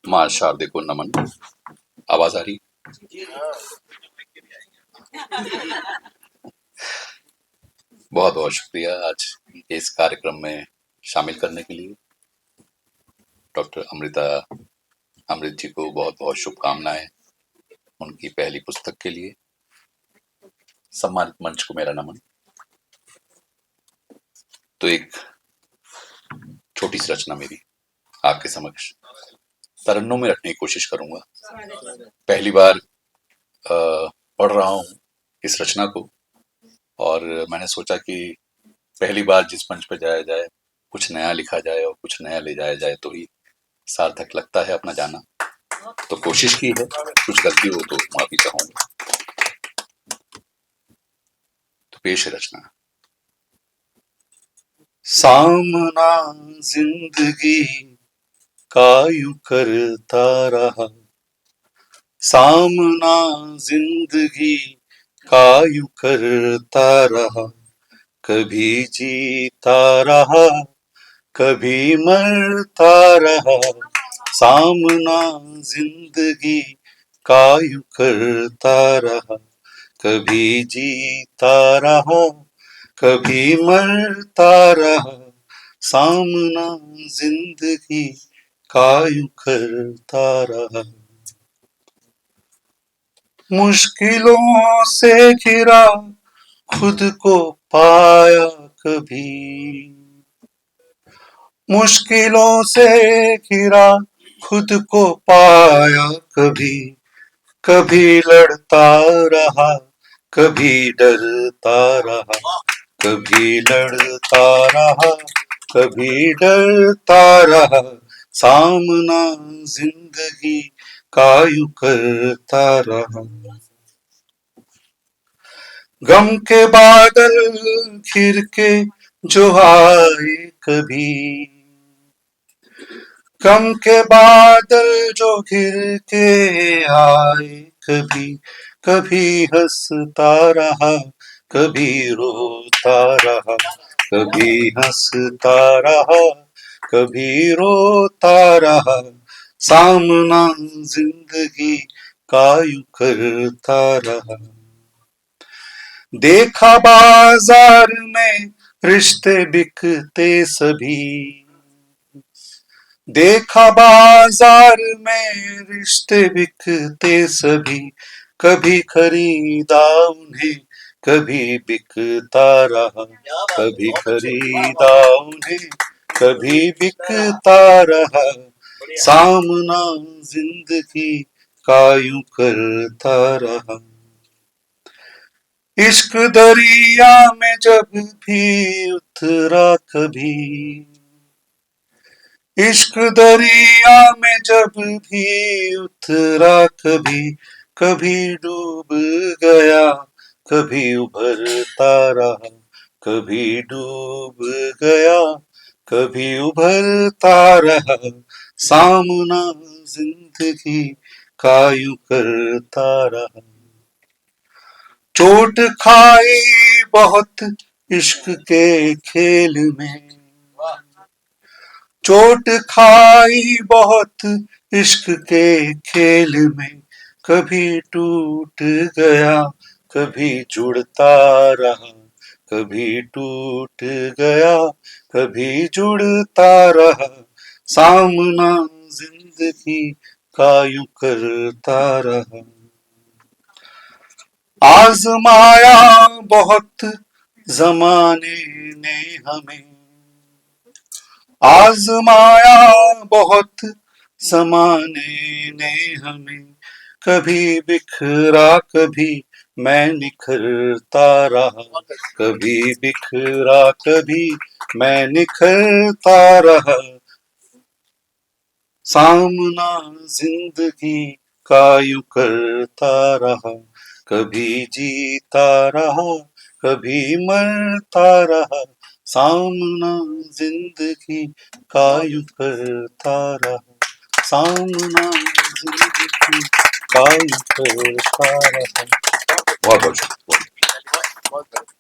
माँ शारदे को नमन। आवाज आ रही? बहुत बहुत शुक्रिया आज इस कार्यक्रम में शामिल करने के लिए। डॉक्टर अमृत जी को बहुत बहुत शुभकामनाएं उनकी पहली पुस्तक के लिए। सम्मानित मंच को मेरा नमन। तो एक छोटी सी रचना मेरी आपके समक्ष तरन्नुम में रखने की कोशिश करूंगा। पहली बार पढ़ रहा हूँ इस रचना को, और मैंने सोचा कि पहली बार जिस मंच पर जाया जाए, कुछ नया लिखा जाए और कुछ नया ले जाया जाए तो ही सार्थक लगता है अपना जाना। तो कोशिश की है, कुछ गलती हो तो माफी चाहूंगा। तो पेश है रचना। सामना जिंदगी का यूं करता रहा, सामना जिंदगी का यूं करता रहा, कभी जीता रहा कभी मरता रहा, सामना जिंदगी का यूं करता रहा, कभी जीता रहा कभी मरता रहा, सामना जिंदगी का यूं करता रहा। मुश्किलों से घिरा खुद को पाया कभी, मुश्किलों से घिरा खुद को पाया कभी, कभी लड़ता रहा कभी डरता रहा, कभी लड़ता रहा कभी डरता रहा, सामना जिंदगी का यूं करता रहा। गम के बादल घिर के जो आए कभी, गम के बादल जो घिर के आए कभी, कभी हंसता रहा कभी रोता रहा, कभी हंसता रहा कभी रोता रहा, सामना जिंदगी का यूं करता रहा। देखा बाजार में रिश्ते बिकते सभी, देखा बाजार में रिश्ते बिकते सभी, कभी खरीदा उन्हें कभी बिकता रहा, कभी खरीदा उन्हें कभी बिकता रहा, सामना जिंदगी का यूं करता रहा। इश्क दरिया में जब भी उतरा कभी, इश्क दरिया में जब भी उतरा कभी, कभी डूब गया कभी उभरता रहा, कभी डूब गया कभी उभरता रहा, सामना जिंदगी का यूं करता रहा। चोट खाई बहुत इश्क के खेल में, चोट खाई बहुत इश्क के खेल में, कभी टूट गया कभी जुड़ता रहा, कभी टूट गया कभी जुड़ता रहा, सामना जिंदगी का यूं करता रहा। आजमाया बहुत जमाने ने हमें, आजमाया बहुत जमाने ने हमें, कभी बिखरा कभी मैं निखरता रहा, कभी बिखरा कभी मैं निखरता रहा, सामना जिंदगी का यूं करता रहा, कभी जीता रहा कभी मरता रहा, सामना जिंदगी का यूं करता रहा, सामना जिंदगी का यूं करता रहा। बहुत बहुत शुक्रिया।